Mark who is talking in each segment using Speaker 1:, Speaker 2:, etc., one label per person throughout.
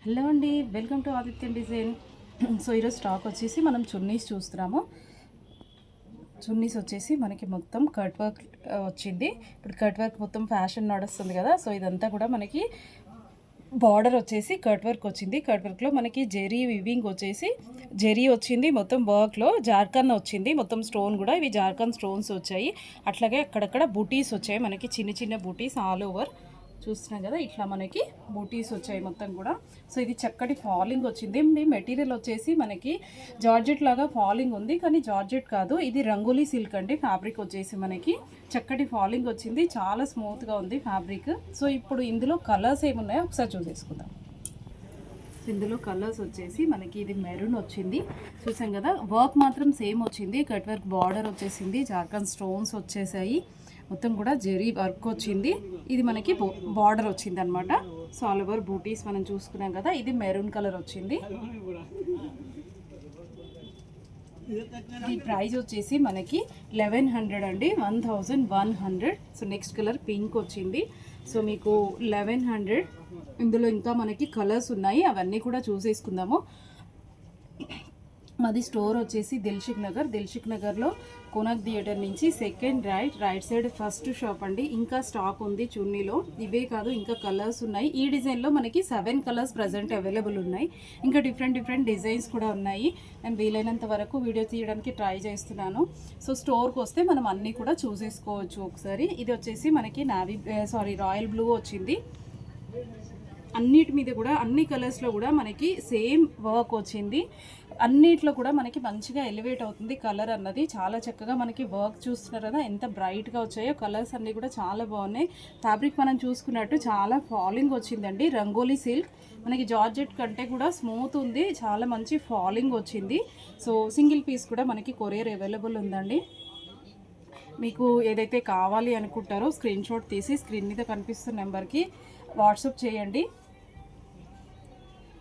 Speaker 1: Hello అండి, welcome to Adithyan design. So ఈరోజు stock వచ్చేసి మనం చున్నీస్ చూస్తున్నాము. చున్నీస్ వచ్చేసి మనకి మొత్తం కట్ వర్క్ వచ్చింది. ఇప్పుడు కట్ వర్క్ మొత్తం ఫ్యాషన్ నడుస్తుంది కదా. సో ఇదంతా కూడా మనకి బార్డర్ వచ్చేసి కట్ వర్క్ వచ్చింది. కట్ వర్క్లో మనకి జెరీ వివింగ్ వచ్చేసి జెరీ వచ్చింది. మొత్తం వర్క్లో జార్ఖండ్ వచ్చింది. మొత్తం స్టోన్ కూడా ఇవి జార్ఖండ్ స్టోన్స్ వచ్చాయి. అట్లాగే అక్కడక్కడ బూటీస్ వచ్చాయి, మనకి చిన్న చిన్న బూటీస్ ఆల్ ఓవర్ చూస్తున్నాం కదా. ఇట్లా మనకి బూటీస్ వచ్చాయి మొత్తం కూడా. సో ఇది చక్కటి ఫాలింగ్ వచ్చింది. మెటీరియల్ వచ్చేసి మనకి జార్జెట్ లాగా ఫాలింగ్ ఉంది, కానీ జార్జెట్ కాదు, ఇది రంగోలీ సిల్క్ అండి. ఫ్యాబ్రిక్ వచ్చేసి మనకి చక్కటి ఫాలింగ్ వచ్చింది, చాలా స్మూత్గా ఉంది ఫ్యాబ్రిక్. సో ఇప్పుడు ఇందులో కలర్స్ ఏమున్నాయో ఒకసారి చూసేసుకుందాం. ఇందులో కలర్స్ వచ్చేసి మనకి ఇది మెరూన్ వచ్చింది, చూసాం కదా. వర్క్ మాత్రం సేమ్ వచ్చింది, కట్ వర్క్ బార్డర్ వచ్చేసింది, జార్ఖండ్ స్టోన్స్ వచ్చేసాయి, మొత్తం కూడా జెరీ వర్క్ వచ్చింది. ఇది మనకి బార్డర్ వచ్చింది అనమాట. సో ఆల్ ఓవర్ బూటీస్ మనం చూసుకున్నాం కదా. ఇది మెరూన్ కలర్ వచ్చింది. ఈ ప్రైస్ వచ్చేసి మనకి 1100 అండి, 1100. సో నెక్స్ట్ కలర్ పింక్ వచ్చింది. సో మీకు 1100. ఇందులో ఇంకా మనకి కలర్స్ ఉన్నాయి, అవన్నీ కూడా చూసేసుకుందాము. మాది స్టోర్ వచ్చేసి దిల్షుక్ నగర్లో కోనక్ థియేటర్ నుంచి second right side first shop అండి. ఇంకా స్టాక్ ఉంది చున్నీలో. ఇవే కాదు, ఇంకా కలర్స్ ఉన్నాయి. ఈ డిజైన్లో మనకి 7 కలర్స్ ప్రజెంట్ అవైలబుల్ ఉన్నాయి. ఇంకా డిఫరెంట్ డిజైన్స్ కూడా ఉన్నాయి. నేను వీలైనంత వరకు వీడియో తీయడానికి ట్రై చేస్తున్నాను. సో స్టోర్కి వస్తే మనం అన్నీ కూడా చూసేసుకోవచ్చు ఒకసారి. ఇది వచ్చేసి మనకి రాయల్ బ్లూ వచ్చింది. అన్నిటి మీద కూడా అన్ని కలర్స్లో కూడా మనకి సేమ్ వర్క్ వచ్చింది. అన్నిట్లో కూడా మనకి మంచిగా ఎలివేట్ అవుతుంది కలర్ అన్నది. చాలా చక్కగా మనకి వర్క్ చూస్తున్నారు కదా, ఎంత బ్రైట్గా వచ్చాయో. కలర్స్ అన్నీ కూడా చాలా బాగున్నాయి. ఫ్యాబ్రిక్ మనం చూసుకున్నట్టు చాలా ఫాలింగ్ వచ్చిందండి. రంగోలీ సిల్క్ మనకి జార్జెట్ కంటే కూడా స్మూత్ ఉంది, చాలా మంచి ఫాలింగ్ వచ్చింది. సో సింగిల్ పీస్ కూడా మనకి కొరియర్ అవైలబుల్ ఉందండి. మీకు ఏదైతే కావాలి అనుకుంటారో స్క్రీన్ షాట్ తీసి స్క్రీన్ మీద కనిపిస్తున్న నెంబర్కి వాట్సాప్ చేయండి,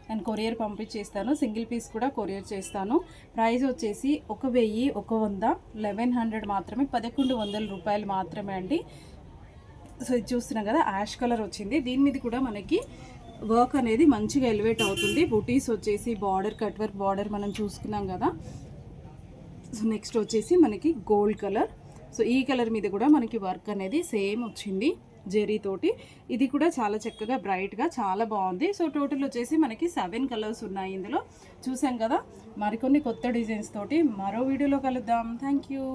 Speaker 1: నేను కొరియర్ పంపించేస్తాను. సింగిల్ పీస్ కూడా కొరియర్ చేస్తాను. ప్రైస్ వచ్చేసి 1100, 1100 మాత్రమే, 1100 రూపాయలు మాత్రమే అండి. సో ఇది చూస్తున్నాం కదా, యాష్ కలర్ వచ్చింది. దీని మీద కూడా మనకి వర్క్ అనేది మంచిగా ఎలివేట్ అవుతుంది. బూటీస్ వచ్చేసి బార్డర్, కట్ వర్క్ బార్డర్ మనం చూసుకున్నాం కదా. సో నెక్స్ట్ వచ్చేసి మనకి గోల్డ్ కలర్. సో ఈ కలర్ మీద కూడా మనకి వర్క్ అనేది సేమ్ వచ్చింది జెరీ తోటి. ఇది కూడా చాలా చక్కగా బ్రైట్గా చాలా బాగుంది. సో టోటల్ వచ్చేసి మనకి 7 కలర్స్ ఉన్నాయి ఇందులో. చూసాం కదా. మరికొన్ని కొత్త డిజైన్స్ తోటి మరో వీడియోలో కలుద్దాం. Thank you.